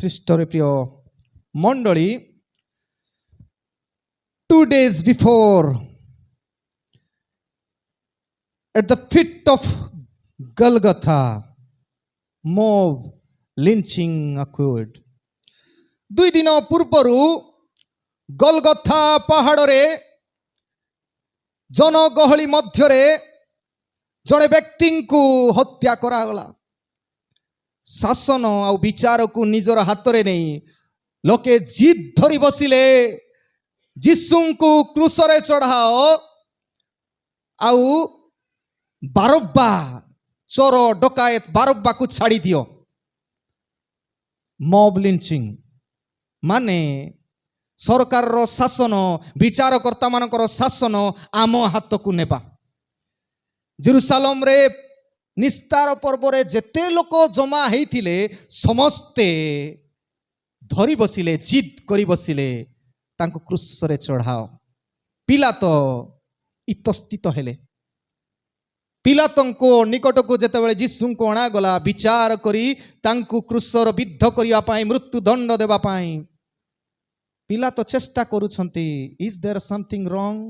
ଖ୍ରୀଷ୍ଟରେ ପ୍ରିୟ ମଣ୍ଡଳୀ, 2 days before, at the feet of Golgotha, mob lynching occurred. 2 ଦିନ ପୂର୍ବରୁ Golgotha ପାହାଡ଼ରେ ଜନଗହଳି ମଧ୍ୟରେ ଜଣେ ବ୍ୟକ୍ତିଙ୍କୁ ହତ୍ୟା କରାଗଲା। ଶାସନ ଆଉ ବିଚାରକୁ ନିଜର ହାତରେ ନେଇ ଲୋକେ ଜିଦ୍ ଧରି ବସିଲେ, ଯୀଶୁଙ୍କୁ କ୍ରୁଶରେ ଚଢ଼ାଅ ଆଉ ବାରବ୍ବା, ଚୋର ଡକାୟତ ବାରବ୍ବାକୁ ଛାଡ଼ି ଦିଅ। ମବ୍ ଲିଞ୍ଚିଂ ମାନେ ସରକାରର ଶାସନ, ବିଚାରକର୍ତ୍ତା ମାନଙ୍କର ଶାସନ ଆମ ହାତକୁ ନେବା। ଜେରୁସାଲେମରେ ନିସ୍ତାର ପର୍ବରେ ଯେତେ ଲୋକ ଜମା ହେଇଥିଲେ ସମସ୍ତେ ଧରି ବସିଲେ, ଜିଦ୍ କରି ବସିଲେ, ତାଙ୍କୁ କ୍ରୁଶରେ ଚଢ଼ାଅ। ପିଲାତ ଇତସ୍ତିତ ହେଲେ। ପିଲାତଙ୍କ ନିକଟକୁ ଯେତେବେଳେ ଯୀଶୁଙ୍କୁ ଅଣାଗଲା, ବିଚାର କରି ତାଙ୍କୁ କ୍ରୁଶର ବିଦ୍ଧ କରିବା ପାଇଁ, ମୃତ୍ୟୁ ଦଣ୍ଡ ଦେବା ପାଇଁ ପିଲାତ ଚେଷ୍ଟା କରୁଛନ୍ତି। ଇଜ୍ ଦେୟାର ସମଥିଙ୍ଗ ରଙ୍ଗ?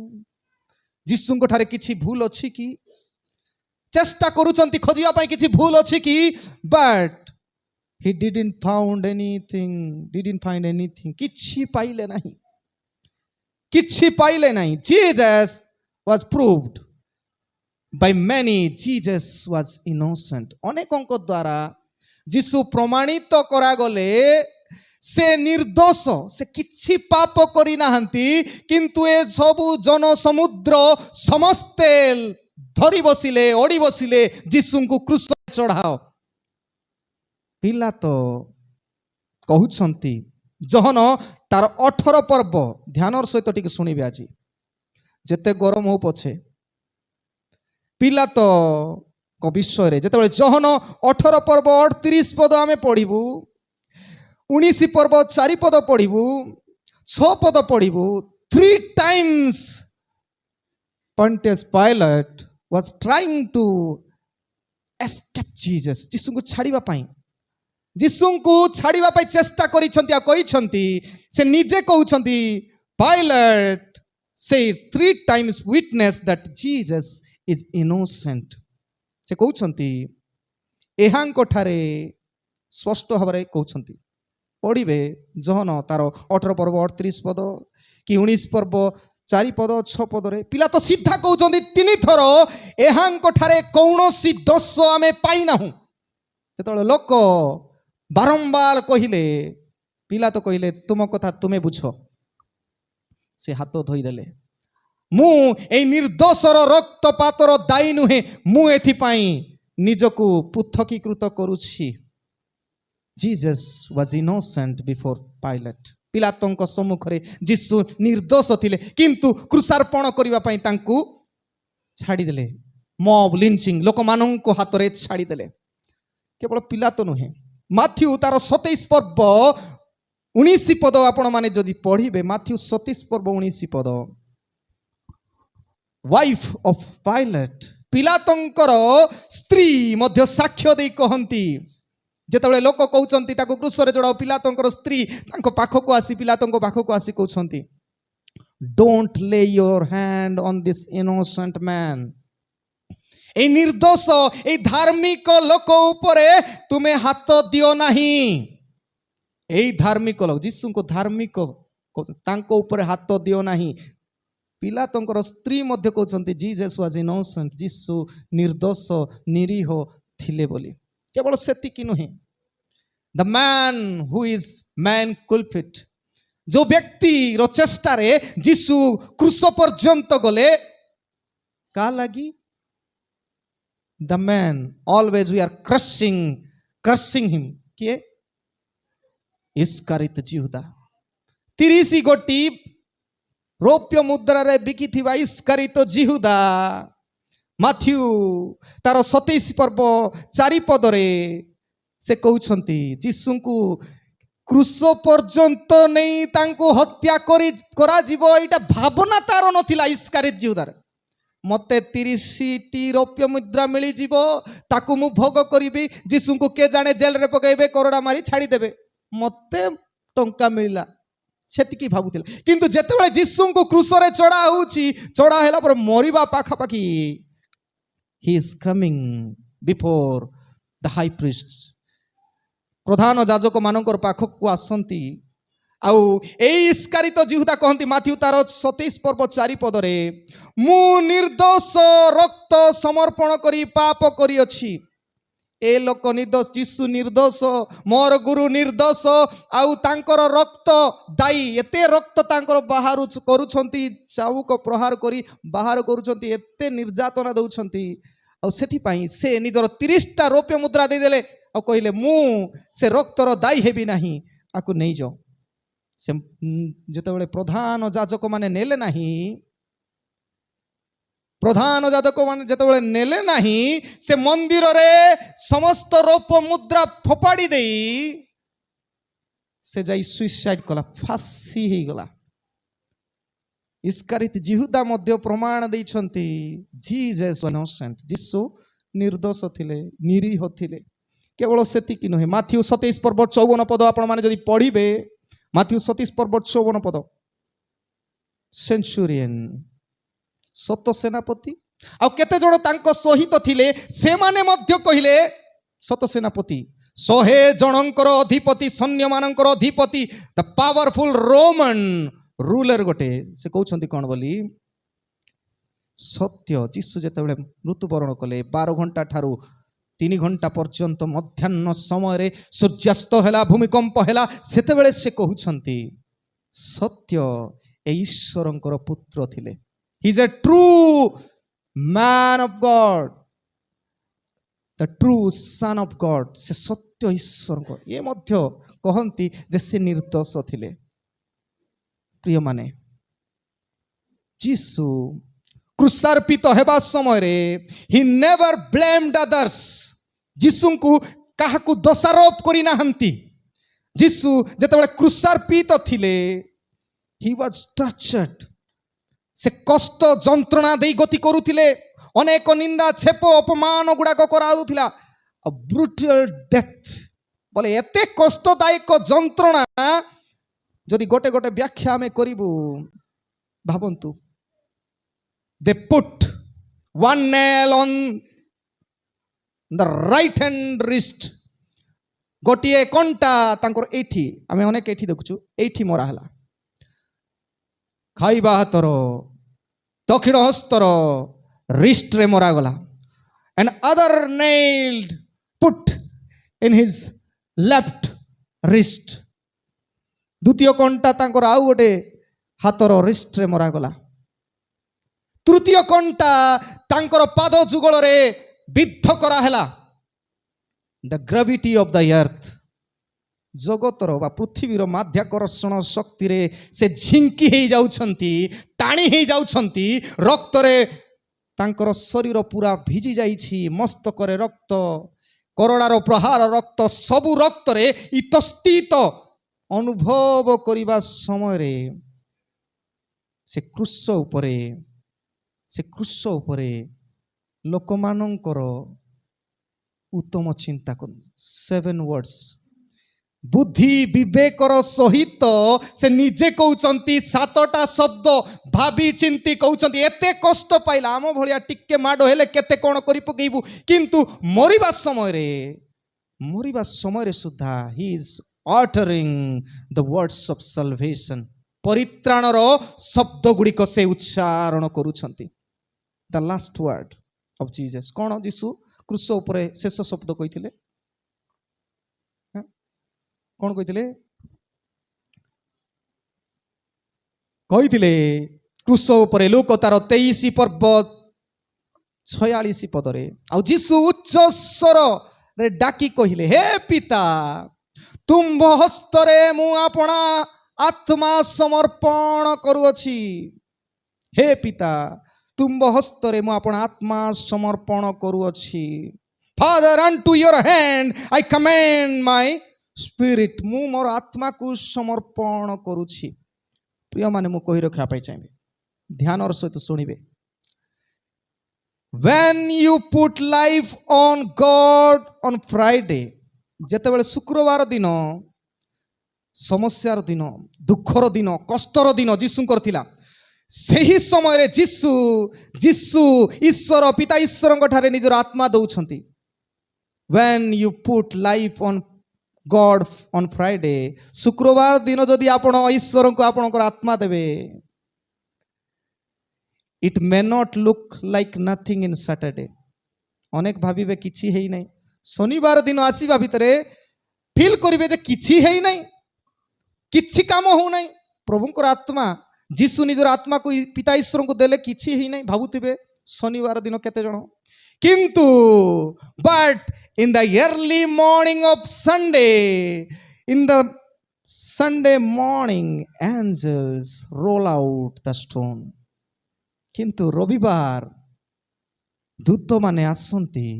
ଯୀଶୁଙ୍କ ଠାରେ କିଛି ଭୁଲ ଅଛି କି? ଚେଷ୍ଟା କରୁଛନ୍ତି ଖୋଜିବା ପାଇଁ କିଛି ଭୁଲ ଅଛି କି? But he didn't find anything. କିଛି ପାଇଲେ ନାହିଁ, କିଛି ପାଇଲେ ନାହିଁ। Jesus was proved by many. Jesus was innocent. ଅନେକଙ୍କ ଦ୍ୱାରା ଯୀଶୁ ପ୍ରମାଣିତ କରାଗଲେ ସେ ନିର୍ଦୋଷ, ସେ କିଛି ପାପ କରିନାହାନ୍ତି। କିନ୍ତୁ ଏ ସବୁ ଜନ ସମୁଦ୍ର ସମସ୍ତେ ଧରି ବସିଲେ, ଓଡ଼ି ବସିଲେ, ଯୀଶୁଙ୍କୁ କ୍ରୁଶରେ ଚଢ଼ାଅ। ପିଲାତ କହୁଛନ୍ତି, ଜହନ ତାର 18 ପର୍ବ, ଧ୍ୟାନର ସହିତ ଟିକେ ଶୁଣିବେ ଆଜି, ଯେତେ ଗରମ ହଉ ପଛେ। ପିଲାତ ବିଷୟରେ ଯେତେବେଳେ ଜହନ 18 ପର୍ବ 38 ପଦ ଆମେ ପଢିବୁ, 19 ପର୍ବ 4 ପଦ ପଢିବୁ, 6 ପଦ ପଢିବୁ, 3 times Pontius Pilate was trying to escape Jesus. ଯୀଶୁଙ୍କୁ ଛାଡ଼ିବା ପାଇଁ, ଯୀଶୁଙ୍କୁ ଛାଡ଼ିବା ପାଇଁ ଚେଷ୍ଟା କରିଛନ୍ତି ଆଉ କହିଛନ୍ତି। ସେ ନିଜେ କହୁଛନ୍ତି, pilot said 3 times witness that Jesus is innocent. ସେ କହୁଛନ୍ତି, ଏହାଙ୍କ ଠାରେ ସ୍ପଷ୍ଟ ଭାବରେ କହୁଛନ୍ତି। ପଢ଼ିବେ ଜହନ ତାର 18 ପର୍ବ 38 ପଦ କି 19 ପର୍ବ 4 ପଦ 6 ପଦରେ ପିଲା ତ ସିଧା କହୁଛନ୍ତି 3 ଥର, ଏହାଙ୍କ ଠାରେ କୌଣସି ଦୋଷ ଆମେ ପାଇନାହୁଁ। ଯେତେବେଳେ ଲୋକ ବାରମ୍ବାର କହିଲେ, ପିଲା ତ କହିଲେ, ତୁମ କଥା ତୁମେ ବୁଝ। ସେ ହାତ ଧୋଇଦେଲେ। ମୁଁ ଏଇ ନିର୍ଦୋଷର ରକ୍ତପାତର ଦାୟୀ ନୁହେଁ, ମୁଁ ଏଥିପାଇଁ ନିଜକୁ ପୃଥକୀକୃତ କରୁଛି। Jesus was innocent before Pilate. ପିଲାତଙ୍କ ସମ୍ମୁଖରେ ଯୀଶୁ ନିର୍ଦୋଷ ଥିଲେ, କିନ୍ତୁ କ୍ରୁଶାର୍ପଣ କରିବା ପାଇଁ ତାଙ୍କୁ ଛାଡ଼ିଦେଲେ। ମବ୍ ଲିଞ୍ଚିଂ, ଲୋକମାନଙ୍କ ହାତରେ ଛାଡ଼ିଦେଲେ। କେବଳ ପିଲାତ ନୁହେଁ, ମାଥ୍ୟୁ ତାର 27 ପର୍ବ 19 ପଦ ଆପଣମାନେ ଯଦି ପଢ଼ିବେ, ମାଥ୍ୟୁ 27 ପର୍ବ 19 ପଦ, ୱାଇଫ୍ ଅଫ୍ ପାଇଲଟ୍, ପିଲାତଙ୍କର ସ୍ତ୍ରୀ ମଧ୍ୟ ସାକ୍ଷ୍ୟ ଦେଇ କହନ୍ତି। ଯେତେବେଳେ ଲୋକ କହୁଛନ୍ତି ତାକୁ କ୍ରୁଶରେ ଚଢ଼ାଅ, ପିଲାତଙ୍କର ସ୍ତ୍ରୀ ତାଙ୍କ ପାଖକୁ ଆସି, ପିଲାତଙ୍କ ପାଖକୁ ଆସି କହୁଛନ୍ତି, ଡୋଣ୍ଟ ଲେ your hand on this innocent man. এই ନିର୍ଦୋଷ, এই ଧାର୍ମିକ ଲୋକ ଉପରେ ତୁମେ ହାତ ଦିଅ ନାହିଁ। এই ଧାର୍ମିକ ଲୋକ, ଯୀଶୁଙ୍କୁ ଧାର୍ମିକ, ତାଙ୍କ ଉପରେ ହାତ ଦିଅ ନାହିଁ। ପିଲାତଙ୍କର ସ୍ତ୍ରୀ ମଧ୍ୟ କହୁଛନ୍ତି, ଜିଜସ୍ ୱାଜ୍ ଇନୋସେଣ୍ଟ, ଯୀଶୁ ନିର୍ଦୋଷ ନିରୀହ ଥିଲେ ବୋଲି। କେବଳ ସେତିକି ନୁହେଁ, ଦ ମ୍ୟାନ୍ ହୁ ଇଜ୍ ମ୍ୟାନ୍ କୁଲପିଟ୍, ଯୋଉ ବ୍ୟକ୍ତିର ଚେଷ୍ଟାରେ ଯୀଶୁ କ୍ରୁଶ ପର୍ଯ୍ୟନ୍ତ ଗଲେ, କାହା ଲାଗି? The man always we are cursing him. କିଏ? ଇସ୍କାରିତ ଜିହୁଦା। 30 ଗୋଟି ରୌପ୍ୟ ମୁଦ୍ରାରେ ବିକିଥିବା ଇସ୍କାରିତ ଜିହୁଦା। ମାଥ୍ୟୁ ତାର 27 ପର୍ବ 4 ପଦରେ ସେ କହୁଛନ୍ତି, ଯୀଶୁଙ୍କୁ କ୍ରୁଶ ପର୍ଯ୍ୟନ୍ତ ନେଇ ତାଙ୍କୁ ହତ୍ୟା କରାଯିବ, ଏଇଟା ଭାବନା ତାର ନଥିଲା ଇସ୍କାରିତ ଜିହୁଦାର। ମତେ 30ଟି ରୌପ୍ୟ ମୁଦ୍ରା ମିଳିଯିବ, ତାକୁ ମୁଁ ଭୋଗ କରିବି, ଯୀଶୁଙ୍କୁ କେ ଜାଣେ ଜେଲରେ ପକାଇବେ, କରଡ଼ା ମାରି ଛାଡ଼ିଦେବେ। मते टंका मिलला सेतिकी भाबुथिला किंतु जेतेबेले यीशु को क्रूसरे चढ़ा होउची चढ़ा हैला पर मरिबा पाखा पाखी he is coming before the high priest प्रधान याजक मानकर पाखक को आसंती आउ एई इस्कारित जिहुदा कहंती माथ्यू तार 27 पर्व 4 पदरे मु निर्दोष रक्त समर्पण करी पाप करी अछि ए लोक निर्दोष यीशु निर्दोष मोर गुरु निर्दोष आउ तांकर रक्त दाई एते रक्त तांकर बाहर करूछंती चाउक प्रहार करी बाहर करूछंती एते निर्यातना दउछंती आउ सेथि पई से निजर 30टा रौप्य मुद्रा दे देले आ कहले मु से रक्तर दाई हेबी नाही आकु नै जाओ से जेतेबेले प्रधान याजक माने नेले नाही प्रधान याजक माने जेतेबेले नेले नाही से मंदिर रे समस्त रौप्य मुद्रा फोपाड़ी देई से जाई सुइसाइड कला फांसी ही गला इस्कारित जिहुदा मध्य प्रमाण दैछंती जीसस इनोसेंट यीशु निर्दोष थिले निरीह थिले केवल सेतिकी नहे माथ्यू 27 पर्व 54 पद आपण माने जदि पढ़िबे माथ्यू 27 पर्व 54 पद सेंचुरियन सत सेनापति आ केते जण तांको सहित थिले से माने मध्य कहिले सत सेनापति 100 जनंकर अधिपति सैन्य मानकर अधिपति द पावरफुल रोमन रूलर गोटे से कहउछंती कोन बोली सत्य यीशु जेतेबेले मृत्युवरण कले 12 घंटा ठारू 3 घंटा पर्यंत मध्याह्न समय सूर्यास्त हैला भूमिकंप हैला सेतेबेले से कहउछंती सत्य ए ईश्वरंकर पुत्र थिले he is a true man of God the true son of God से सत्य ईश्वर को ये मध्य कहंती जे से निर्दोष थिले प्रिय माने यीशु क्रूसार्पित हेबा समय रे ही नेवर ब्लेम्ड अदर्स यीशु को काहाकू दोषारोप करि नाहंती यीशु जेतेबेले क्रूसार्पित थिले ही वाज टर्चर्ड से कष्ट जंत्रणा देई गति करूथिले अनेक निंदा छेप अपमान गुड़ाक कराउथिला ब्रुटल डेथ बोले एते कष्टदायक जंत्रणा जदि गोटे गोटे व्याख्या में करिबु भाबंतु they put one nail on the right hand wrist गोटिए कंटा तांकर एठी आमे अनेक एठी देखुछु एठी मरा हला खाइबा हातर दक्षिण हस्तर रिस्ट रे मरा गला and other nailed put in his left wrist द्वितीय कंटा तांकर आउ गोटे हातर रिस्ट रे मरा गला तृतीय कंटा तांकर पाद जुगल रे विद्ध करा हैला the gravity of the earth जगतर बा पृथ्वीर माध्याकर्षण शक्ति रे से झिंकी हे जाउछंती टाणी हे जाउछंती रक्त रे तांकर शरीर पूरा भिजी जाइछि मस्तक रे रक्त करोड़ार प्रहार रक्त सबु रक्त रे इतस्तित अनुभव करिबा समय रे से क्रूस उपरे लोकमानंकर उत्तम चिंता कर 7 वर्ड्स बुद्धि विवेकर सहित से निजे कहउचंती 7टा शब्द भाभी चिंती कहउचंती एते कष्ट पाइला आम भलिया टिके माडो हेले केते कोन करि पकेइबु किंतु मरिबा समय रे सुद्धा he is uttering the words of salvation परित्राणर शब्द गुड़िक से उच्चारण करूछंती the last word of Jesus कौन यीशु क्रूस उपरे शेष शब्द कहिथिले कौन कहिथिले क्रूस उपरे लोक तार 23 पर्व 46 पदरे आ यीशु उच्च स्वर रे डाकी कहिले हे पिता तुम हस्तरे मु अपना आत्मा समर्पण करूअछि हे पिता तुम हस्तरे मु अपना आत्मा समर्पण करूअछि Father unto your hand I commend my spirit मु मोर आत्मा को समर्पण करूछि प्रिय माने मु कहि रखा पाई चाहिए ध्यान सहित शुणिबे when you put life on God on Friday जेतेबेले शुक्रवार दिन समस्यार दिन दुखर दिन कष्टर दिन जीशुंकर थिला सही समय जीशु जीशु ईश्वर पिता ईश्वर ठारे निजर आत्मा दौछंती when you put life on God on Friday शुक्रवार दिन जदि आपण ईश्वर को आपणकर आत्मा देवे it may not look like nothing in Saturday अनेक भाविबे किछि हेई नै शनिवार दिन आसीबा भितरे फील करिवे जे किछि हेई नै किछि काम हो नै प्रभुंकर आत्मा जीशु निजर आत्मा को पिता ईश्वर को देले किछि हेई नै भाबुतिबे शनिवार दिन केते जण किंतु but in the early morning of Sunday, in the Sunday morning, angels roll out the stone. किंतु रविवार दूत माने आसंती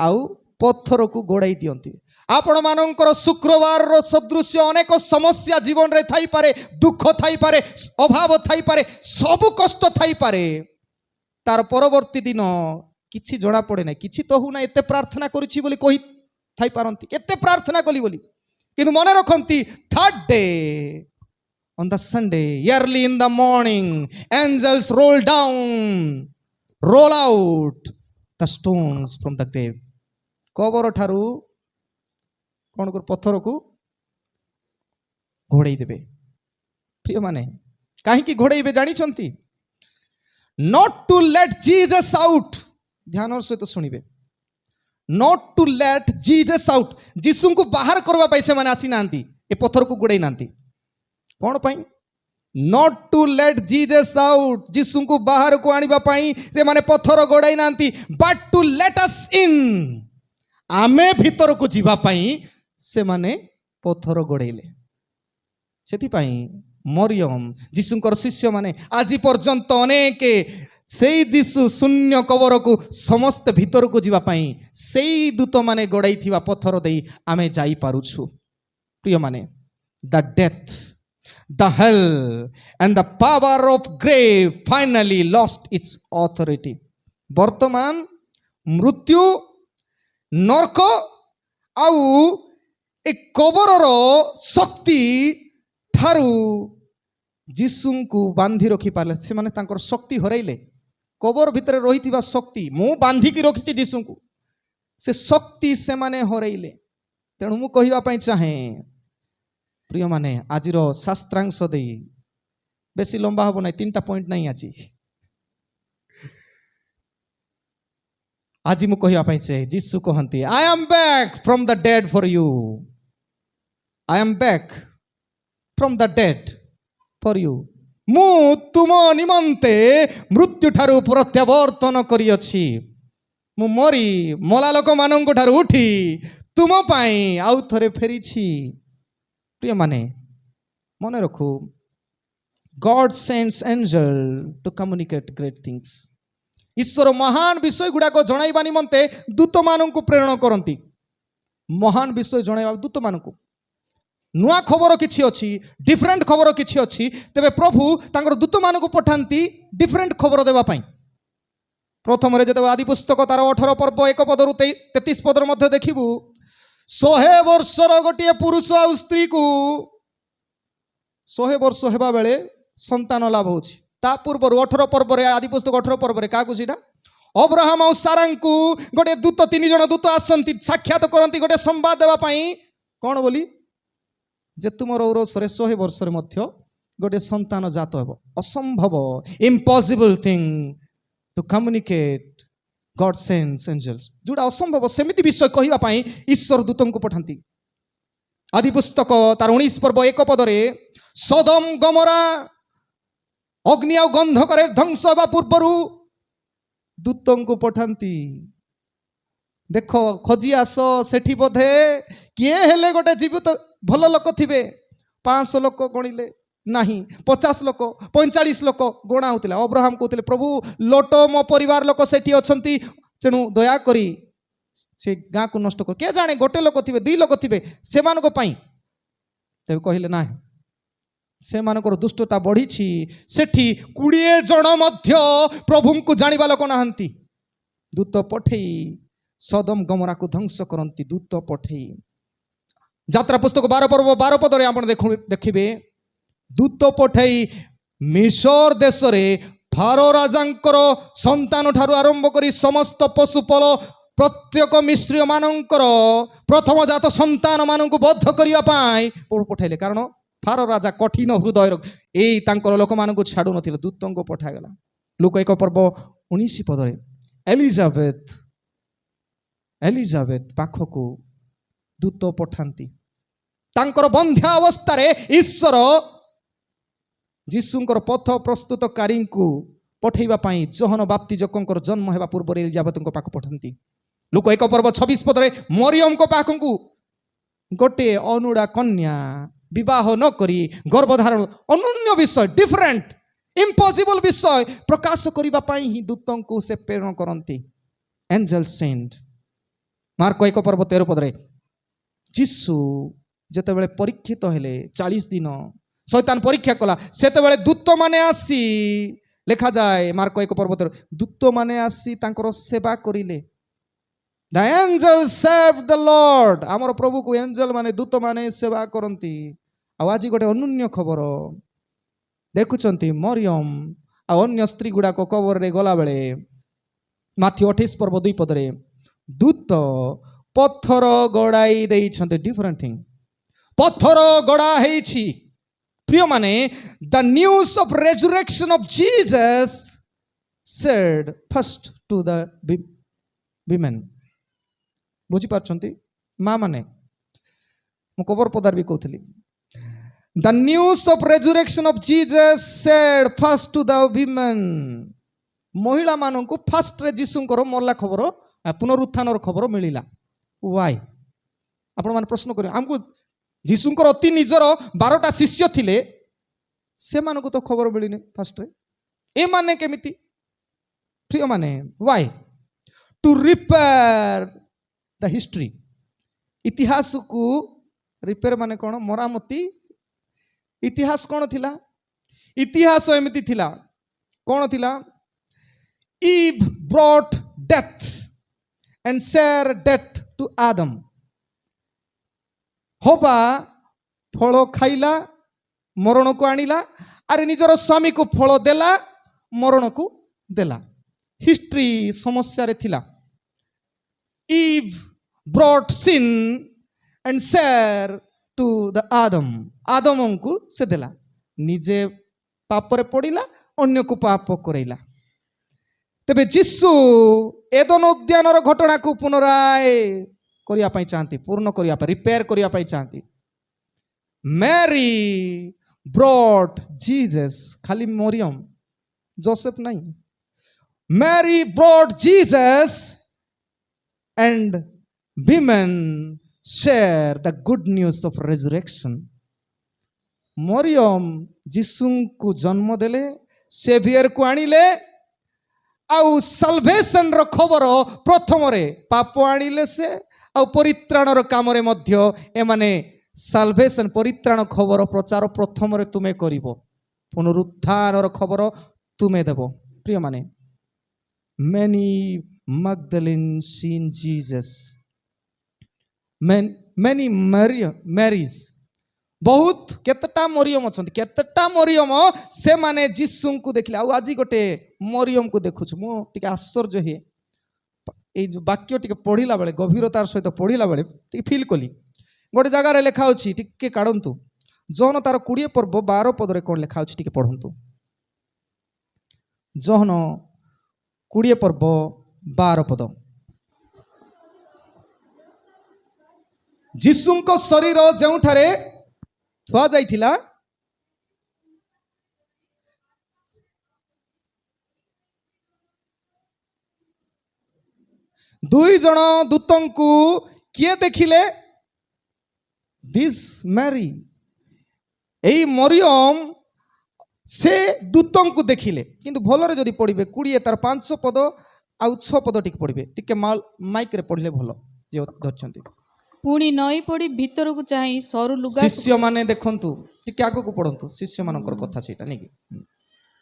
आउ पत्थर को गोड़ाई दियंती आपण मानकर शुक्रवार रो सदृश अनेक समस्या जीवन रे थाई पारे दुख थाई पारे अभाव थाई पारे सब कष्ट थाई पारे तार परवर्ती दिन किछि जଣା पड़े ना किछि तो हु ना एते प्रार्थना करिछि बोली कहि थाई पारंती एते प्रार्थना कली बोली किंतु मने रखंती third day on the Sunday early in the morning angels roll out the stones from the grave कबर ठारू कोन कर पत्थर को घोड़ाई देबे प्रिय माने काहे की घोड़ाइबे जानि छंती not to let Jesus out ध्यान सहित शुणिबे not to let Jesus out जीसु को बाहर करबा पई से माने आसी नांती ए पत्थर को गुड़ाई नांती कोन पई not to let Jesus out जीसु को बाहर को आनिबा पई से माने पत्थर गोड़ाई नांती but to let us in आमे भीतर को जीवा पई से माने पत्थर गोड़ाइले सेति पई मरियम जीसुंकर शिष्य माने आज पर्यंत अनेक सेई जीसु शून्य कबर को समस्त भीतर को जीवा पाई सेई दूत माने गोड़ाई थिवा पत्थर देई आमे जाई पारुछु प्रिय माने the death the hell and the power of grave finally lost its authority वर्तमान मृत्यु नरक आउ ए कबर रो शक्ति ठारू जीसु को बांधी रखी पाले से माने तांकर शक्ति हराइले कबर भितर रही शक्ति मु बांधिकी रखी जीसु को से शक्ति से माने हरइले तेणु मु कहवाई चाहे प्रिय माने आज शास्त्रांश दे बेसी लंबा हम ना 3टा पॉइंट नहीं आज मु कहवाई चाहे जीसु कहती आई am back from the dead for you I am back from the dead for you मु तुम निमंते मृत्यु ठारू प्रत्यावर्तन करियछि मु मरी मला लोक मानंक ठारू उठी तुम पाई आउ थरे फेरिछि प्रिय माने मने रखु God sends angel to communicate great things ईश्वर महान विषय गुडा को जणाइबा निमंते दूत मानंकु प्रेरण करंती महान विषय जणाइबा दूत मानंकु नुआ खबर किछि अछि डिफरेंट खबर किछि अछि तबे प्रभु तांकर दूत मानकु पठांती डिफरेंट खबर देबा पई प्रथम रे जते आदि पुस्तक तार 18 पर्व 1 पदरु 33 पदर मध्ये देखिबु 100 वर्षर गोटिए पुरुष आ स्त्री को 100 वर्ष हेबा बेले संतान लाभ होछि ता पूर्व 18 पर्व रे आदि पुस्तक 18 पर्व रे काकु सीटा अब्राहम और सारा को गोटे दूत 3 जण दूत आसंती साक्षात करंती गोटे संवाद देबा पई कोन बोली जे तुमर औरसरे 100 वर्ष मध्य गोटे संतान जात हेब असंभव impossible thing to communicate God sends angels जोड़ा असंभव सेमिति विषय कहवा पाई ईश्वर दूतन को पठांती आदि पुस्तक तार 19 पर्व 1 पदरे सदम गमरा अग्नि आ गंधकरे ध्वंस होगा पूर्वर दूतन को पठांती देख खोजी आस सेठी बोधे किए हेले गोटे जीवित भल लोक थे 500 लोक गणिले नहीं 50 लोक 45 लोक गणा होता अब्राहम कहते प्रभु लोट मो परिवार लोक सेठी अछंती तेणु दया करी से गाँ को नष्ट कर किए जाने गोटे लोक थे 2 लोक थे से तेरे कहले ना से मानकर दुष्टता बढ़ी सेठी 20 जन मध्य प्रभु को जानिबा लोक नाहंती दूत पठेई सदम गमरा को ध्वंस करती दूत पठेई ଯାତ୍ରା ପୁସ୍ତକ 12 ପର୍ବ 12 ପଦରେ ଆପଣ ଦେଖିବେ ଦୂତ ପଠାଇ ମିଶର ଦେଶରେ ଫାରୋ ରାଜାଙ୍କର ସନ୍ତାନ ଠାରୁ ଆରମ୍ଭ କରି ସମସ୍ତ ପଶୁପଲ ପ୍ରତ୍ୟେକ ମିଶ୍ରୀୟ ମାନଙ୍କର ପ୍ରଥମ ଜାତ ସନ୍ତାନ ମାନଙ୍କୁ ବଦ୍ଧ କରିବା ପାଇଁ ପଠାଇଲେ। କାରଣ ଫାରୋ ରାଜା କଠିନ ହୃଦୟର ଏଇ ତାଙ୍କର ଲୋକମାନଙ୍କୁ ଛାଡୁ ନଥିଲେ, ଦୂତଙ୍କୁ ପଠାଗଲା। ଲୁକ 1 ପର୍ବ 19 ପଦରେ ଏଲିଜାବେଥ ପାଖକୁ ଦୂତ ପଠାନ୍ତି। ତାଙ୍କର ବନ୍ଧ୍ୟା ଅବସ୍ଥାରେ ଈଶ୍ୱର ଯୀଶୁଙ୍କର ପଥ ପ୍ରସ୍ତୁତକାରୀଙ୍କୁ ପଠେଇବା ପାଇଁ ଯୋହନ ବାପ୍ତିଜକଙ୍କର ଜନ୍ମ ହେବା ପୂର୍ବରୁ ଏଲିଜାବେଥଙ୍କ ପାଖକୁ ପଠାନ୍ତି। ଲୁକ 1 ପର୍ବ 26 ପଦରେ ମରିୟମଙ୍କ ପାଖକୁ ଗୋଟିଏ ଅନୁଡ଼ା କନ୍ୟା ବିବାହ ନ କରି ଗର୍ଭଧାରଣ ଅନନ୍ୟ ବିଷୟ, ଡିଫରେଣ୍ଟ ଇମ୍ପସିବଲ ବିଷୟ ପ୍ରକାଶ କରିବା ପାଇଁ ହିଁ ଦୂତଙ୍କୁ ସେ ପ୍ରେରଣ କରନ୍ତି। Angel send. ମାର୍କ 1 ପର୍ବ 13 ପଦରେ ଯୀଶୁ ଯେତେବେଳେ ପରୀକ୍ଷିତ ହେଲେ 40 ଦିନ ଶୈତାନ ପରୀକ୍ଷା କଲା, ସେତେବେଳେ ଦୂତମାନେ ଆସି, ଲେଖାଯାଏ ମାର୍କ 1 ପର୍ବ 13, ଦୂତମାନେ ଆସି ତାଙ୍କର ସେବା କରିଲେ। The angel served the Lord। ଆମର ପ୍ରଭୁକୁ ଏଞ୍ଜେଲ ମାନେ ଦୂତ ମାନେ ସେବା କରନ୍ତି। ଆଉ ଆଜି ଗୋଟେ ଅନନ୍ୟ ଖବର ଦେଖୁଛନ୍ତି, ମରିୟମ ଆଉ ଅନ୍ୟ ସ୍ତ୍ରୀ ଗୁଡାକ କବରରେ ଗଲାବେଳେ ମାଥ୍ୟୁ 28 ପର୍ବ 2 ପଦରେ ଦୂତ ପଥର ଗଡ଼ାଇ ଦେଇଛନ୍ତି। ଡିଫରେଣ୍ଟ ଥିଙ୍ଗ, ପଥର ଗଡ଼ା ହେଇଛି। ପ୍ରିୟମାନେ, the news of resurrection of Jesus said first to the women। ବୁଝିପାରୁଛନ୍ତି ମା ମାନେ? ମୁଁ କବର ପଦାର ବି କହୁଥିଲି। The news of resurrection of Jesus said first to the women। ମହିଳା ମାନଙ୍କୁ ଫାଷ୍ଟରେ ଯୀଶୁଙ୍କର ମଲା ଖବର, ପୁନରୁତ୍ଥାନର ଖବର ମିଳିଲା। Why? ଆପଣ ମାନେ ପ୍ରଶ୍ନ କରିବେ, ଆମକୁ ଯୀଶୁଙ୍କର ଅତି ନିଜର 12ଟା ଶିଷ୍ୟ ଥିଲେ, ସେମାନଙ୍କୁ ତ ଖବର ମିଳିନି ଫାଷ୍ଟରେ, ଏମାନେ କେମିତି? ପ୍ରିୟମାନେ, why? To repair the history। ଇତିହାସକୁ ରିପେୟାର ମାନେ କ'ଣ? ମରାମତି। ଇତିହାସ କ'ଣ ଥିଲା? ଇତିହାସ ଏମିତି ଥିଲା, କ'ଣ ଥିଲା? Eve brought death and share death to Adam। ହବା ଫଳ ଖାଇଲା, ମରଣକୁ ଆଣିଲା, ଆରେ ନିଜର ସ୍ୱାମୀକୁ ଫଳ ଦେଲା, ମରଣକୁ ଦେଲା। ହିଷ୍ଟ୍ରି ସମସ୍ୟାରେ ଥିଲା। Eve brought sin and share to the Adam। ଆଦମଙ୍କୁ ସେ ଦେଲା, ନିଜେ ପାପରେ ପଡ଼ିଲା, ଅନ୍ୟକୁ ପାପ କରେଇଲା। ତେବେ ଯୀଶୁ ଏଦନ ଉଦ୍ୟାନର ଘଟଣାକୁ ପୁନରାୟ କରିବା ପାଇଁ ଚାହାନ୍ତି, ପୂର୍ଣ୍ଣ କରିବା ପାଇଁ, ରିପେୟାର କରିବା ପାଇଁ ଚାହାନ୍ତି। Mary brought Jesus। ଖାଲି ମରିୟମ, ଯୋସେଫ ନାହିଁ। Mary brought Jesus and women share the good news of resurrection। ମରିୟମ ଯୀଶୁଙ୍କୁ ଜନ୍ମ ଦେଲେ, ସେଭିୟରକୁ ଆଣିଲେ, ଆଉ ସାଲଭେସନର ଖବର ପ୍ରଥମରେ ପାପ ଆଣିଲେ ସେ, ଆଉ ପରିତ୍ରାଣର କାମରେ ମଧ୍ୟ ଏମାନେ ସାଲଭେସନ ପରିତ୍ରାଣ ଖବର ପ୍ରଚାର ପ୍ରଥମରେ ତୁମେ କରିବ, ପୁନରୁତ୍ଥାନର ଖବର ତୁମେ ଦେବ। ପ୍ରିୟମାନେ, many Magdalene seen Jesus। many Marys। ବହୁତ କେତେଟା ମରିୟମ ଅଛନ୍ତି, କେତେଟା ମରିୟମ ସେମାନେ ଯୀଶୁଙ୍କୁ ଦେଖିଲେ। ଆଉ ଆଜି ଗୋଟେ ମରିୟମକୁ ଦେଖୁଛୁ, ମୁଁ ଟିକେ ଆଶ୍ଚର୍ଯ୍ୟ ହୁଏ। ଏଇ ଯୋଉ ବାକ୍ୟ ଟିକେ ପଢିଲା ବେଳେ, ଗଭୀରତାର ସହିତ ପଢିଲା ବେଳେ ଟିକେ ଫିଲ୍ କଲି। ଗୋଟେ ଜାଗାରେ ଲେଖା ଅଛି, ଟିକେ କାଢନ୍ତୁ, ଯୋହନ ତାର 20 ପର୍ବ 12 ପଦରେ କ'ଣ ଲେଖା ଅଛି ଟିକେ ପଢନ୍ତୁ। ଯୋହନ 20 ପର୍ବ 12 ପଦ। ଯୀଶୁଙ୍କ ଶରୀର ଯେଉଁଠାରେ ଥୁଆ ଯାଇଥିଲା, ଦୁଇ ଜଣ ଦୂତଙ୍କୁ କିଏ ଦେଖିଲେ? This Mary. ଏଇ ମରିୟମ ସେ ଦୂତଙ୍କୁ ଦେଖିଲେ। କିନ୍ତୁ ଭଲରେ ଯଦି ପଢିବେ 20 ତାର 5 ପଦ ଆଉ 6 ପଦ ଟିକେ ପଢିବେ, ଟିକେ ମାଇକରେ ପଢିଲେ ଭଲ, ଯେ ଧରିଛନ୍ତି। ପୁଣି ନଈ ପଡ଼ି ଭିତରକୁ ଚାହିଁ ସରୁ ଲୁଗା। ଶିଷ୍ୟମାନେ ଦେଖନ୍ତୁ, ଟିକେ ଆଗକୁ ପଢନ୍ତୁ, ଶିଷ୍ୟମାନଙ୍କର କଥା ସେଇଟା ନାଇଁ କି?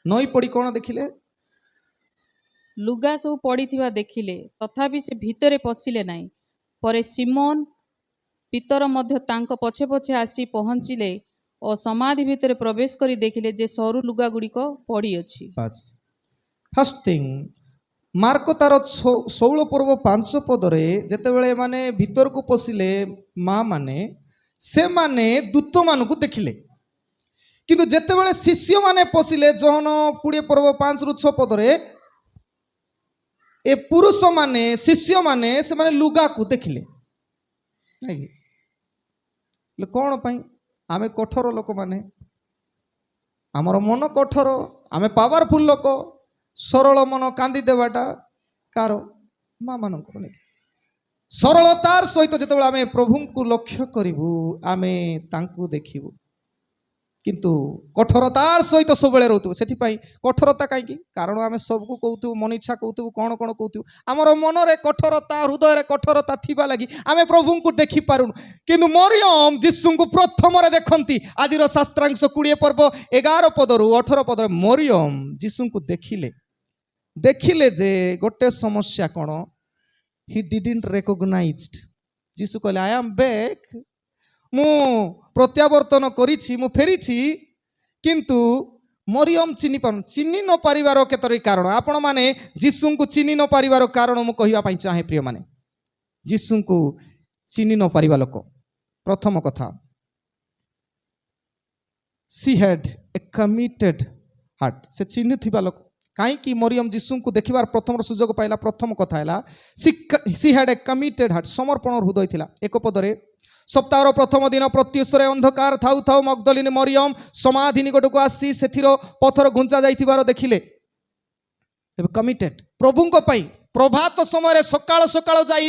ନଈ ପଡ଼ି କ'ଣ ଦେଖିଲେ? ଲୁଗା ସବୁ ପଡ଼ିଥିବା ଦେଖିଲେ, ତଥାପି ସେ ଭିତରେ ପଶିଲେ ନାହିଁ। ପରେ ସିମୋନ ପିତର ମଧ୍ୟ ତାଙ୍କ ପଛେ ପଛେ ଆସି ପହଞ୍ଚିଲେ ଓ ସମାଧି ଭିତରେ ପ୍ରବେଶ କରି ଦେଖିଲେ ଯେ ସରୁ ଲୁଗା ଗୁଡ଼ିକ ପଡ଼ିଅଛି। ବାସ୍ ଫାର୍ଷ୍ଟ ଥିଙ୍ଗ ମାର୍କ ତାର 16 ପର୍ବ 5 ପଦରେ ଯେତେବେଳେ ଏମାନେ ଭିତରକୁ ପଶିଲେ ମା ମାନେ ସେମାନେ ଦୂତମାନଙ୍କୁ ଦେଖିଲେ, କିନ୍ତୁ ଯେତେବେଳେ ଶିଷ୍ୟମାନେ ପଶିଲେ ଜହନ 20 ପର୍ବ 5 ରୁ 6 ପଦରେ ଏ ପୁରୁଷମାନେ ଶିଷ୍ୟମାନେ ସେମାନେ ଲୁଗାକୁ ଦେଖିଲେ। ନାଇଁ କି? କ'ଣ ପାଇଁ? ଆମେ କଠୋର ଲୋକମାନେ, ଆମର ମନ କଠୋର, ଆମେ ପାୱାରଫୁଲ ଲୋକ, ସରଳ ମନ କାନ୍ଦି ଦେବାଟା କାର? ମା ମାନଙ୍କର। ନାଇଁ ସରଳତାର ସହିତ ଯେତେବେଳେ ଆମେ ପ୍ରଭୁଙ୍କୁ ଲକ୍ଷ୍ୟ କରିବୁ ଆମେ ତାଙ୍କୁ ଦେଖିବୁ, କିନ୍ତୁ କଠୋରତାର ସହିତ ସବୁବେଳେ ରହୁଥିବୁ। ସେଥିପାଇଁ କଠୋରତା କାହିଁକି? କାରଣ ଆମେ ସବୁକୁ କହୁଥିବୁ, ମନ ଇଚ୍ଛା କହୁଥିବୁ, କ'ଣ କ'ଣ କହୁଥିବୁ। ଆମର ମନରେ କଠୋରତା, ହୃଦୟରେ କଠୋରତା ଥିବା ଲାଗି ଆମେ ପ୍ରଭୁଙ୍କୁ ଦେଖିପାରୁନୁ। କିନ୍ତୁ ମରିୟମ ଯୀଶୁଙ୍କୁ ପ୍ରଥମରେ ଦେଖନ୍ତି। ଆଜିର ଶାସ୍ତ୍ରାଂଶ 20 ପର୍ବ 11 ପଦରୁ 18 ପଦରେ ମରିୟମ ଯୀଶୁଙ୍କୁ ଦେଖିଲେ ଯେ ଗୋଟେ ସମସ୍ୟା କ'ଣ? ହି ଡିଡଣ୍ଟ ରେକଗ୍ନାଇଜ୍ଡ। ଯୀଶୁ କହିଲେ ଆଇ ଆମ୍ ବ୍ୟାକ୍, ମୁଁ ପ୍ରତ୍ୟାବର୍ତ୍ତନ କରିଛି, ମୁଁ ଫେରିଛି, କିନ୍ତୁ ମରିୟମ ଚିହ୍ନି ନ ପାରିବାର କେତୋଟି କାରଣ। ଆପଣମାନେ ଯୀଶୁଙ୍କୁ ଚିହ୍ନି ନ ପାରିବାର କାରଣ ମୁଁ କହିବା ପାଇଁ ଚାହେଁ ପ୍ରିୟମାନେ। ଯୀଶୁଙ୍କୁ ଚିହ୍ନି ନ ପାରିବା ଲୋକ, ପ୍ରଥମ କଥା, C had A committed heart. ସେ ଚିହ୍ନିଥିବା ଲୋକ। କାହିଁକି ମରିୟମ ଯୀଶୁଙ୍କୁ ଦେଖିବାର ପ୍ରଥମର ସୁଯୋଗ ପାଇଲା? ପ୍ରଥମ କଥା ହେଲା C had A committed heart, ସମର୍ପଣ ହୃଦୟ ଥିଲା। 1 ପଦରେ ସପ୍ତାହର ପ୍ରଥମ ଦିନ ପ୍ରତ୍ୟୁଷରେ ଅନ୍ଧକାର ଥାଉ ଥାଉ ମଗ୍ଦଲିନୀ ମରିୟମ ସମାଧି ନିକଟକୁ ଆସି ସେଥିର ପଥର ଘୁଞ୍ଚା ଯାଇଥିବାର ଦେଖିଲେ। ତେବେ କମିଟେଡ୍ ପ୍ରଭୁଙ୍କ ପାଇଁ ପ୍ରଭାତ ସମୟରେ ସକାଳ ସକାଳ ଯାଇ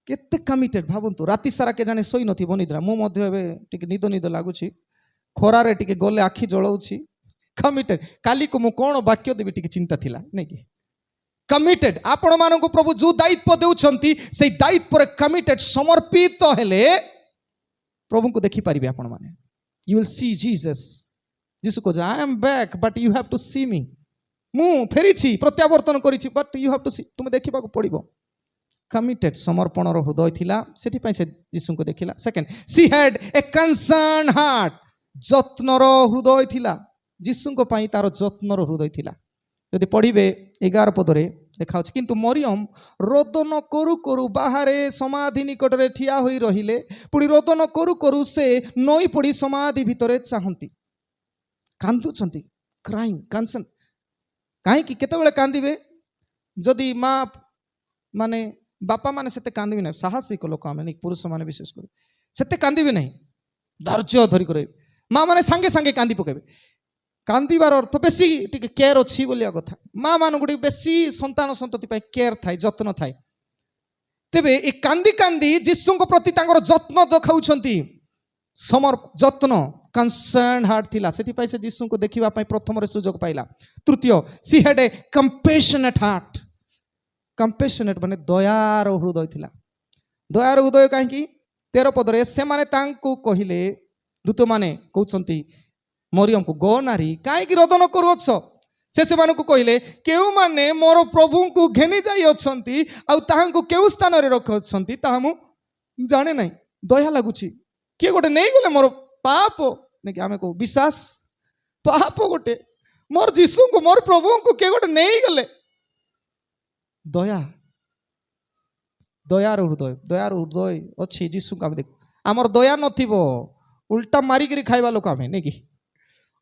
କେତେ କମିଟେଡ୍ ଭାବନ୍ତୁ। ରାତି ସାରା କେଜାଣି ଶୋଇ ନଥିବ ନିଦ୍ରା। ମୁଁ ମଧ୍ୟ ଏବେ ଟିକେ ନିଦ ଲାଗୁଛି, ଖରାରେ ଟିକେ ଗଲେ ଆଖି ଜଳଉଛି। କମିଟେଡ୍, କାଲିକୁ ମୁଁ କ'ଣ ବାକ୍ୟ ଦେବି ଟିକେ ଚିନ୍ତା ଥିଲା ନାଇଁ କି? କମିଟେଡ୍। ଆପଣମାନଙ୍କୁ ପ୍ରଭୁ ଯେଉଁ ଦାୟିତ୍ୱ ଦେଉଛନ୍ତି ସେଇ ଦାୟିତ୍ୱରେ କମିଟେଡ୍, ସମର୍ପିତ ହେଲେ ପ୍ରଭୁଙ୍କୁ ଦେଖିପାରିବେ ଆପଣମାନେ। You will see Jesus. ଯୀଶୁ କହୁଛି I am back but you have to see me. ମୁଁ ଫେରିଛି, ପ୍ରତ୍ୟାବର୍ତ୍ତନ କରିଛି, but you have to see. ତୁମେ ଦେଖିବାକୁ ପଡ଼ିବ। କମିଟେଡ୍, ସମର୍ପଣର ହୃଦୟ ଥିଲା, ସେଥିପାଇଁ ସେ ଯୀଶୁଙ୍କୁ ଦେଖିଲା। Second, C had A concern heart, ଯତ୍ନର ହୃଦୟ ଥିଲା। ଯୀଶୁଙ୍କ ପାଇଁ ତାର ଯତ୍ନର ହୃଦୟ ଥିଲା। ଯଦି ପଢ଼ିବେ 11 ପଦରେ ଦେଖାଉଛି, କିନ୍ତୁ ମରିୟମ ରୋଦନ କରୁ କରୁ ବାହାରେ ସମାଧି ନିକଟରେ ଠିଆ ହୋଇ ରହିଲେ। ପୁଣି ରୋଦନ କରୁ କରୁ ସେ ନଈ ପଡ଼ି ସମାଧି ଭିତରେ ଚାହନ୍ତି, କାନ୍ଦୁଛନ୍ତି। Crying, concern. କାହିଁକି? କେତେବେଳେ କାନ୍ଦିବେ? ଯଦି ମା ମାନେ ବାପା ମାନେ ସେତେ କାନ୍ଦିବେ ନାହିଁ, ସାହସିକ ଲୋକ ଆମେ ପୁରୁଷମାନେ ବିଶେଷ କରି ସେତେ କାନ୍ଦିବେ ନାହିଁ, ଧୈର୍ଯ୍ୟ ଧରି କରିବେ। ମା ମାନେ ସାଙ୍ଗେ ସାଙ୍ଗେ କାନ୍ଦି ପକାଇବେ। କାନ୍ଦିବାର ଅର୍ଥ ବେଶୀ ଟିକେ କେୟାର ଅଛି ବୋଲିଆ କଥା। ମା ମାନଙ୍କୁ ଟିକେ ବେଶୀ ସନ୍ତାନ ସନ୍ତତି ପାଇଁ କେୟାର ଥାଏ, ଯତ୍ନ ଥାଏ। ତେବେ ଏ କାନ୍ଦି କାନ୍ଦି ଯୀଶୁଙ୍କ ପ୍ରତି ତାଙ୍କର ଯତ୍ନ ଦେଖାଉଛନ୍ତି, ଯତ୍ନ, କନସର୍ନ ହାର୍ଟ ଥିଲା। ସେଥିପାଇଁ ସେ ଯୀଶୁଙ୍କୁ ଦେଖିବା ପାଇଁ ପ୍ରଥମରେ ସୁଯୋଗ ପାଇଲା। ତୃତୀୟ, ସି ହ୍ୟାଡ୍ ଏ କମ୍ପେସନେଟ୍ ହାର୍ଟ। କମ୍ପେସନେଟ୍ ମାନେ ଦୟାର ହୃଦୟ ଥିଲା। ଦୟାର ହୃଦୟ କାହିଁକି? 13 ପଦରେ ସେମାନେ ତାଙ୍କୁ କହିଲେ, ଦୂତମାନେ କହୁଛନ୍ତି ମରିୟମକୁ, ଗୋ ନାରୀ, କାହିଁକି ରୋଦନ କରୁଅଛ? ସେ ସେମାନଙ୍କୁ କହିଲେ, କେଉଁମାନେ ମୋର ପ୍ରଭୁଙ୍କୁ ଘେନି ଯାଇଅଛନ୍ତି ଆଉ ତାହାଙ୍କୁ କେଉଁ ସ୍ଥାନରେ ରଖୁଛନ୍ତି ତାହା ମୁଁ ଜାଣେ ନାହିଁ। ଦୟା ଲାଗୁଛି, କିଏ ଗୋଟେ ନେଇଗଲେ ମୋର ପାପ। ନାଇଁ ଆମେ କହୁ ବିଶ୍ୱାସ, ପାପ ଗୋଟେ, ମୋର ଯୀଶୁଙ୍କୁ, ମୋର ପ୍ରଭୁଙ୍କୁ କିଏ ଗୋଟେ ନେଇଗଲେ। ଦୟା, ଦୟାର ହୃଦୟ, ଦୟାର ହୃଦୟ ଅଛି ଯୀଶୁଙ୍କୁ ଆମେ ଦେଖୁ। ଆମର ଦୟା ନଥିବ, ଉଲ୍ଟା ମାରିକିରି ଖାଇବା ଲୋକ ଆମେ, ନାଇଁ କି?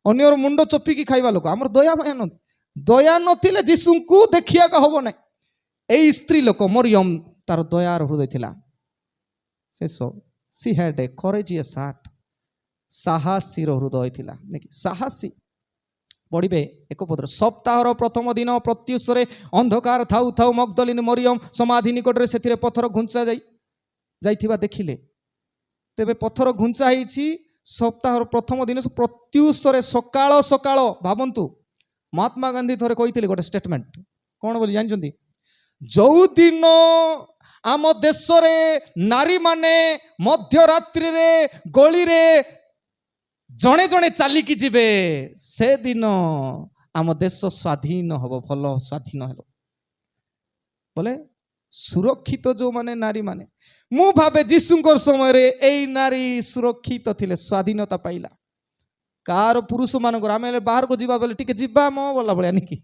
ଅନ୍ୟର ମୁଣ୍ଡ ଚପିକି ଖାଇବା ଲୋକ। ଆମର ଦୟା ନଥିଲେ ଯୀଶୁଙ୍କୁ ଦେଖିବାକୁ ହବ ନାହିଁ। ଏଇ ସ୍ତ୍ରୀ ଲୋକ ମରିୟମ, ତାର ଦୟାର ହୃଦୟ ଥିଲା। ଶେଷ, ସି ହ୍ୟାଡ୍ ଏ କରେଜିୟସ୍ ହାର୍ଟ, ସାହସୀର ହୃଦୟ ଥିଲା, ନାଇଁ କି? ସାହସୀ। ପଢ଼ିବେ 1 ପଦରେ, ସପ୍ତାହର ପ୍ରଥମ ଦିନ ପ୍ରତ୍ୟୁଷରେ ଅନ୍ଧକାର ଥାଉ ଥାଉ ମଗ୍ଦଲିନୀ ମରିୟମ ସମାଧି ନିକଟରେ ସେଥିରେ ପଥର ଘୁଞ୍ଚା ଯାଇଥିବା ଦେଖିଲେ। ତେବେ ପଥର ଘୁଞ୍ଚା ହେଇଛି ସପ୍ତାହର ପ୍ରଥମ ଦିନ ପ୍ରତ୍ୟୁଷରେ ସକାଳ ସକାଳ। ଭାବନ୍ତୁ, ମହାତ୍ମା ଗାନ୍ଧୀ ଥରେ କହିଥିଲେ ଗୋଟେ ଷ୍ଟେଟମେଣ୍ଟ, କ'ଣ ବୋଲି ଜାଣିଛନ୍ତି? ଯୋଉଦିନ ଆମ ଦେଶରେ ନାରୀମାନେ ମଧ୍ୟରାତ୍ରିରେ ଗଳିରେ ଜଣେ ଜଣେ ଚାଲିକି ଯିବେ, ସେଦିନ ଆମ ଦେଶ ସ୍ୱାଧୀନ ହବ। ଭଲ ସ୍ୱାଧୀନ ହେବ ବୋଲେ ସୁରକ୍ଷିତ ଯେଉଁମାନେ ନାରୀମାନେ, ମୁଁ ଭାବେ ଯୀଶୁଙ୍କର ସମୟରେ ଏଇ ନାରୀ ସୁରକ୍ଷିତ ଥିଲେ, ସ୍ୱାଧୀନତା ପାଇଲା। କାହାର ପୁରୁଷମାନଙ୍କର ଆମେ ହେଲେ ବାହାରକୁ ଯିବା ବେଲେ ଟିକେ ଯିବା ମ ବୋଲା ଭଳିଆ ନେଇକି,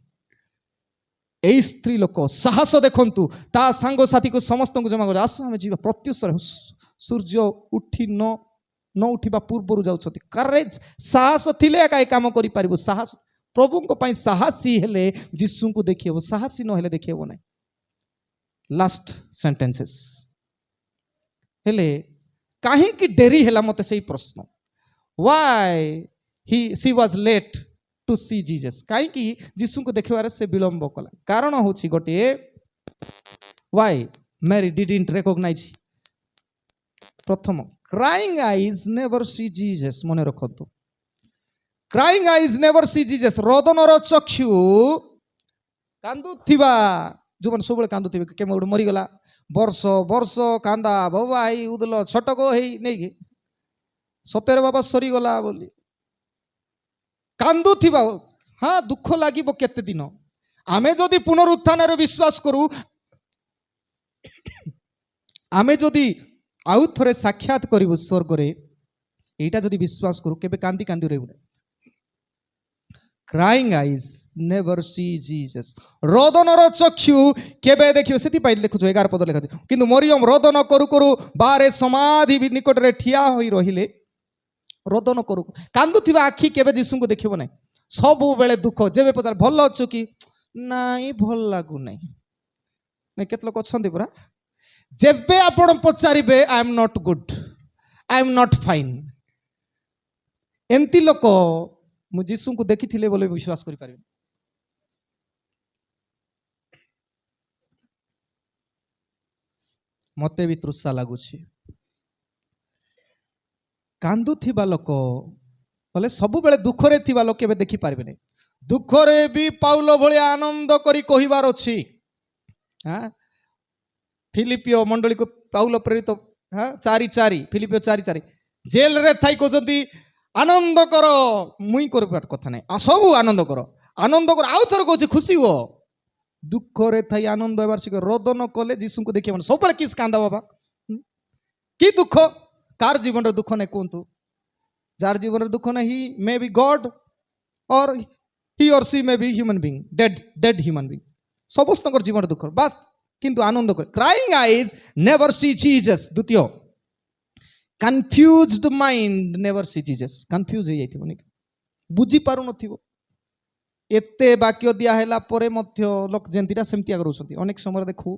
ଏଇ ସ୍ତ୍ରୀ ଲୋକ ସାହସ ଦେଖନ୍ତୁ, ତା ସାଙ୍ଗସାଥୀକୁ ସମସ୍ତଙ୍କୁ ଜମା କରି ଆସ ଆମେ ଯିବା, ପ୍ରତ୍ୟୁଷରେ ସୂର୍ଯ୍ୟ ଉଠି ନ ଉଠିବା ପୂର୍ବରୁ ଯାଉଛନ୍ତି। କରେଜ, ସାହସ ଥିଲେ ଏକା ଏ କାମ କରିପାରିବୁ। ସାହସ, ପ୍ରଭୁଙ୍କ ପାଇଁ ସାହସୀ ହେଲେ ଯୀଶୁଙ୍କୁ ଦେଖିହେବ, ସାହସୀ ନହେଲେ ଦେଖିହେବ ନାହିଁ। ଲାଷ୍ଟ ସେଣ୍ଟେନ୍ସେସ୍ ହେଲେ କାହିଁକି ଡେରି ହେଲା, ମୋତେ ସେଇ ପ୍ରଶ୍ନ। Why she was late to see Jesus, କାହିଁକି ଯୀଶୁଙ୍କୁ ଦେଖିବାରେ ସେ ବିଳମ୍ବ କଲା? କାରଣ ହେଉଛି ଗୋଟିଏ, ୱାଇ ମ୍ୟାରି ଡିଡଣ୍ଟ ରେକଗ୍ନାଇଜ୍। ପ୍ରଥମ, crying eyes never see Jesus. ମନେ ରଖନ୍ତୁ, crying eyes never see Jesus. ରୋଦନର ଚକ୍ଷୁ, କାନ୍ଦୁଥିବା ଯେଉଁମାନେ ସବୁବେଳେ କାନ୍ଦୁଥିବେ, କେବେ ଗୋଟେ ମରିଗଲା, ବର୍ଷ ବର୍ଷ କାନ୍ଦା ବାବା ହେଇ ଉଦଲ ଛଟକ ହେଇ ନେଇକି ସତରେ ବାବା ସରିଗଲା ବୋଲି କାନ୍ଦୁଥିବା, ହଁ ଦୁଃଖ ଲାଗିବ କେତେ ଦିନ। ଆମେ ଯଦି ପୁନରୁତ୍ଥାନରେ ବିଶ୍ୱାସ କରୁ, ଆମେ ଯଦି ଆଉ ଥରେ ସାକ୍ଷାତ କରିବୁ ସ୍ୱର୍ଗରେ, এইটা যদি বিশ্বাস করু, কেবে কান্দি কান্দি রইব না। ক্রাইং আইজ নেভার সি জিজস। রোদনর চক্ষু কেবে দেখিব, সেপাই দেখুছ 11 পদ লেখা আছে। কিন্তু মরিয়ম রোদন করু করু বারে সমাধি নিকটরে ঠিয়া হই রহিলে, রোদন করু কান্দুথিবা আখি কেবে যীশুଙ୍କୁ ଦେଖିବ ନାହିଁ। ସବୁବେଳେ ଦୁଃଖ, ଯେବେ ପଚାର ଭଲ ଅଛୁ କି, ନାଇଁ ଭଲ ଲାଗୁ ନାହିଁ। କେତେ ଲୋକ ଅଛନ୍ତି ପରା, ଯେବେ ଆପଣ ପଚାରିବେ I M not good, I M not fine, ଏମିତି ଲୋକ ମୁଁ ଯୀଶୁଙ୍କୁ ଦେଖିଥିଲେ ବୋଲି ବିଶ୍ୱାସ କରିପାରିବି। ମତେ ବି ତୃଷା ଲାଗୁଛି। କାନ୍ଦୁଥିବା ଲୋକ ବୋଲେ ସବୁବେଳେ ଦୁଃଖରେ ଥିବା ଲୋକ କେବେ ଦେଖିପାରିବେ ନାହିଁ। ଦୁଃଖରେ ବି ପାଉଲ ଭଳିଆ ଆନନ୍ଦ କରି କହିବାର ଅଛି। ଫିଲିପିଓ ମଣ୍ଡଳୀକୁ ପାଉଲ ପ୍ରେରିତ 4:4, ଫିଲିପିଓ 4:4, ଜେଲରେ ଥାଇ କହୁଛନ୍ତି ଆନନ୍ଦ କର, ମୁଇଁ କରିବାର କଥା ନାହିଁ, ସବୁ ଆନନ୍ଦ କର, ଆନନ୍ଦ କର। ଆଉ ଥରେ କହୁଛି ଖୁସି ହୁଅ, ଦୁଃଖରେ ଥାଇ ଆନନ୍ଦ ହେବାର ଶିଖ। ରୋଦନ କଲେ ଯୀଶୁଙ୍କୁ ଦେଖିବ, ସବୁବେଳେ କିସ୍ କାନ୍ଦା ବାବା, କି ଦୁଃଖ, କାହାର ଜୀବନରେ ଦୁଃଖ ନାହିଁ କୁହନ୍ତୁ? ଯାହାର ଜୀବନରେ ଦୁଃଖ ନାହିଁ, he may be God or he or she may be human being, dead human being. ସମସ୍ତଙ୍କର ଜୀବନରେ ଦୁଃଖ, ବାସ୍ କିନ୍ତୁ ଆନନ୍ଦ କରେ। Crying eyes never see Jesus. ଦ୍ୱିତୀୟ, confused mind never see Jesus. Confuse ହେଇଯାଇଥିବ, ବୁଝି ପାରୁନଥିବ। ଏତେ ବାକ୍ୟ ଦିଆ ହେଲା ପରେ ମଧ୍ୟ ଲୋକ ଯେମିତିଟା ସେମିତି ରହୁଛନ୍ତି। ଅନେକ ସମୟରେ ଦେଖୁ,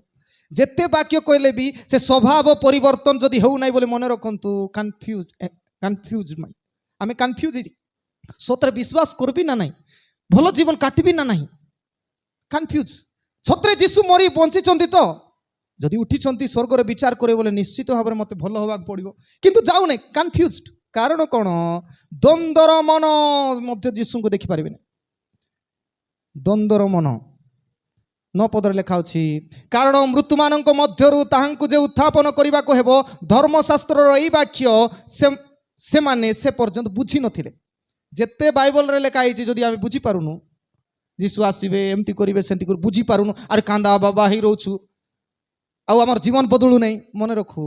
ଯେତେ ବାକ୍ୟ କହିଲେ ବି ସେ ସ୍ୱଭାବ ପରିବର୍ତ୍ତନ ଯଦି ହେଉନାହିଁ ବୋଲି ମନେ ରଖନ୍ତୁ, କନଫ୍ୟୁଜ ମାଇଣ୍ଡ। ଆମେ କନଫ୍ୟୁଜ ହେଇଛି, ସତରେ ବିଶ୍ୱାସ କରିବି ନା ନାହିଁ, ଭଲ ଜୀବନ କାଟିବି ନା ନାହିଁ, କନଫ୍ୟୁଜ। ସତରେ ଯୀଶୁ ମରି ବଞ୍ଚିଛନ୍ତି ତ, ଯଦି ଉଠିଛନ୍ତି ସ୍ୱର୍ଗରେ ବିଚାର କରିବେ ବୋଲେ ନିଶ୍ଚିତ ଭାବରେ ମୋତେ ଭଲ ହେବାକୁ ପଡ଼ିବ, କିନ୍ତୁ ଯାଉନାହିଁ, କନଫ୍ୟୁଜଡ। କାରଣ କ'ଣ? ଦ୍ୱନ୍ଦ୍ୱର ମନ ମଧ୍ୟ ଯୀଶୁଙ୍କୁ ଦେଖିପାରିବେନି। ଦ୍ୱନ୍ଦ୍ୱର ମନ 9 ପଦରେ ଲେଖା ଅଛି, କାରଣ ମୃତ୍ୟୁମାନଙ୍କ ମଧ୍ୟରୁ ତାହାଙ୍କୁ ଯେ ଉତ୍ଥାପନ କରିବାକୁ ହେବ, ଧର୍ମଶାସ୍ତ୍ରର ଏଇ ବାକ୍ୟ ସେମାନେ ସେ ପର୍ଯ୍ୟନ୍ତ ବୁଝି ନଥିଲେ। ଯେତେ ବାଇବଲରେ ଲେଖା ହେଇଛି ଯଦି ଆମେ ବୁଝିପାରୁନୁ, ଯୀଶୁ ଆସିବେ, ଏମିତି କରିବେ, ସେମିତି କରିବେ, ବୁଝିପାରୁନୁ, ଆରେ କାନ୍ଦା ବାବା ହେଇ ରହୁଛୁ, ଆଉ ଆମର ଜୀବନ ବଦଳୁ ନାହିଁ, ମନେ ରଖୁ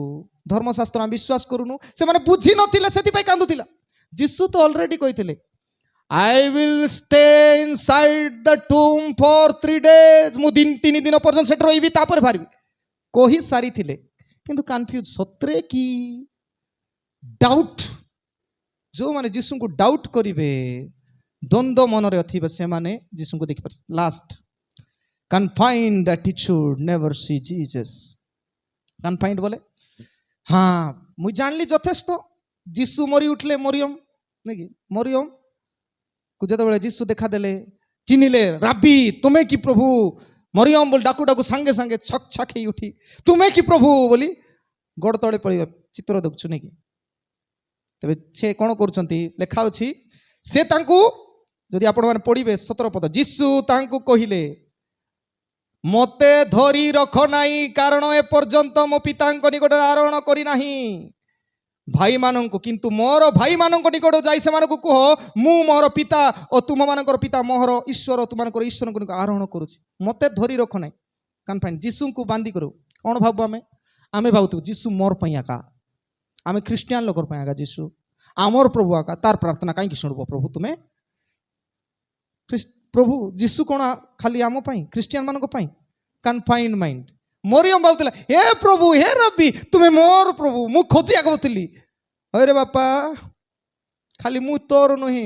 ଧର୍ମଶାସ୍ତ୍ର ଆମେ ବିଶ୍ୱାସ କରୁନୁ। ସେମାନେ ବୁଝି ନଥିଲେ, ସେଥିପାଇଁ କାନ୍ଦୁଥିଲା। ଯୀଶୁ ତ ଅଲରେଡି କହିଥିଲେ, I will stay inside the tomb for 3 days, ମୁଁ 3 ଦିନ ପର୍ଯ୍ୟନ୍ତ ସେଠି ରହିବି, ତାପରେ ବାହାରିବି, କହି ସାରିଥିଲେ। କିନ୍ତୁ କନଫ୍ୟୁଜ, ସତରେ କି? ଡାଉଟ୍, ଯେଉଁମାନେ ଯୀଶୁଙ୍କୁ ଡାଉଟ୍ କରିବେ, ଦ୍ୱନ୍ଦ୍ୱ ମନରେ ଥିବେ, ସେମାନେ ଯୀଶୁଙ୍କୁ ଦେଖିପାରିବେ। ଲାଷ୍ଟ, କନଫାଇନ୍ଡ ଆଟିଚ୍ୟୁଡ ନେଭର ସି ଜିଜସ୍। କନଫାଇନ୍ଡ ବୋଲେ, ହଁ ମୁଁ ଜାଣିଲି ଯଥେଷ୍ଟ, ଯୀଶୁ ମରି ଉଠିଲେ, ମରିୟମ ନାଇଁ, ମରିୟମ ଯେତେବେଳେ ଯୀଶୁ ଦେଖାଦେଲେ, ଚିହ୍ନିଲେ, ରାବି ତୁମେ କି ପ୍ରଭୁ? ମରିୟମ ବୋଲି ଡାକୁ ଡାକୁ ସାଙ୍ଗେ ସାଙ୍ଗେ ଛକ୍ ଛକ୍ ହେଇ ଉଠି, ତୁମେ କି ପ୍ରଭୁ ବୋଲି ଗୋଡ଼ ତଳେ ପଡ଼ିବ। ଚିତ୍ର ଦେଖୁଛୁ ନାଇଁ କି? ତେବେ ସେ କ'ଣ କରୁଛନ୍ତି? ଲେଖା ଅଛି, ସେ ତାଙ୍କୁ, ଯଦି ଆପଣମାନେ ପଢ଼ିବେ 17 ପଦ, ଯୀଶୁ ତାଙ୍କୁ କହିଲେ, ମୋତେ ଧରି ରଖ ନାହିଁ, କାରଣ ଏପର୍ଯ୍ୟନ୍ତ ମୋ ପିତାଙ୍କ ନିକଟରେ ଆରୋହଣ କରିନାହିଁ ଭାଇମାନଙ୍କୁ, କିନ୍ତୁ ମୋର ଭାଇମାନଙ୍କ ନିକଟ ଯାଇ ସେମାନଙ୍କୁ କୁହ, ମୁଁ ମୋର ପିତା ଓ ତୁମମାନଙ୍କର ପିତା, ମୋର ଈଶ୍ୱର ତୁମମାନଙ୍କର ଈଶ୍ୱରଙ୍କ ନିକଟ ଆରୋହଣ କରୁଛି। ମୋତେ ଧରି ରଖ ନାହିଁ, କନଫାଇନ୍, ଯୀଶୁଙ୍କୁ ବାନ୍ଧି କରୁ। कौन भाव आमे भावु जीशु मोर पई आका आमे ख्रिस्टियान लोकर पई आका जीशु आमर प्रभु आका तार प्रार्थना कहीं शुणब प्रभु तुम्हें प्रभु जीशु कौन खाली आम ख्रिस्टियान मान कन्फाइंड माइंड मरियम भावुला हे प्रभु हे रबी तुम्हें मोर प्रभु मु खोजिया कहती अरे बापा खाली मु तोर नुहे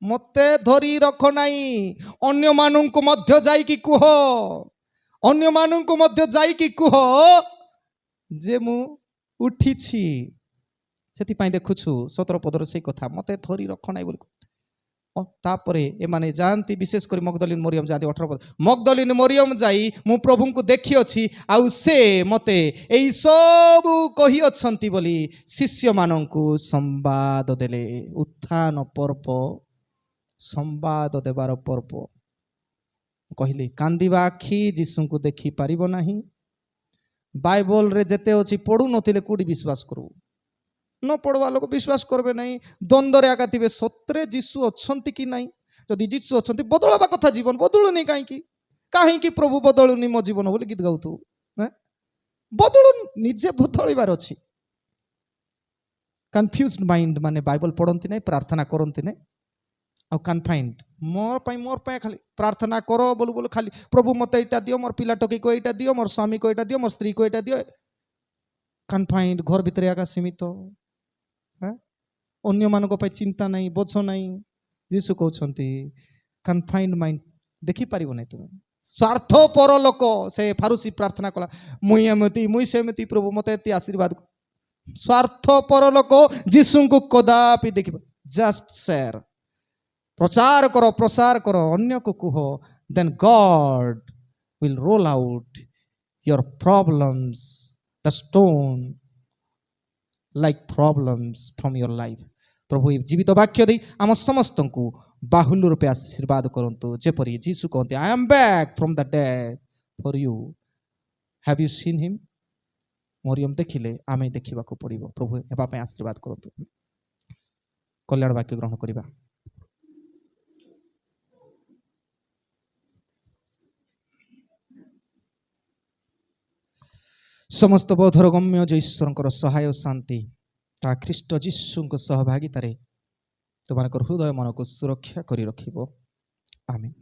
मते धरी रख नाई अन्य मानू मध्य जाइकी कुह अन्य मानू मध्य जाइकी कुह जे मु उठी से देखुछु 17 पदर से कथा मते धरी रख नाई बोली तापरे एमाने जानती विशेष कर मगदलिन मरियम जानती 18 पद मगदलिन मरियम जाई मु प्रभु को देखी अच्छी आउ से मते एई सब कही अच्छंती बोली शिष्य माननकु संवाद देले उत्थान पर्व संवाद देवार पर्व कहले कांदिबा आखि जीसु को देखी पारिबो नाही बाइबल रे जेते अछि पढु नथिले कोडी विश्वास करू न पढ़वा लोक विश्वास करबे नहीं द्वंद्व रे आगा थिबे सत्रे जीशु अछंती कि नहीं जदि जीशु अछंती बदलवा कथा जीवन बदलुनी काहे प्रभु बदलुनी मो जीवन बोली गीत गाउतु बदलु निजे बदलबार अछि कन्फ्यूज्ड माइंड माने बाइबल पढ़ंती नहीं प्रार्थना करंती नहीं आ कन्फाइंड मोर पई खाली प्रार्थना करो बोलू बोलू खाली प्रभु मते एटा दियो मोर पिला टकी को एटा दियो मोर स्वामी को एटा दियो मोर स्त्री को एटा दियो कन्फाइंड घर भितर आगा सीमित अन्य मानक पई चिंता नहीं बोझ नहीं जीशु कहउछंती कन्फाइंड माइंड देखि पारिबो नहीं तुम स्वार्थ पर लोक से फारुसी प्रार्थना कला मुई एमती मुई सेमती प्रभु मते एति आशीर्वाद स्वार्थ पर लोक जीशु को कदापि देखिबो जस्ट शेयर प्रसार करो अन्य को कहो then God will roll out your problems the stone like problems from your life प्रभु जीवित वाक्य दे आम समस्त को बाहुल्य रूपे आशीर्वाद करंतु जेपरी जीशु कहते I am back from the dead for you have you seen him मरियम देखिले आमे देखिबा को पड़िबो प्रभु एबा पे आशीर्वाद करंतु कल्याण वाक्य ग्रहण करिबा समस्त बोधर गम्य जो ईश्वर सहाय शांति ता ख्रीष्ट जीशु सहभागितारे तुम हृदय मन को सुरक्षा करी रखिबो आमीन।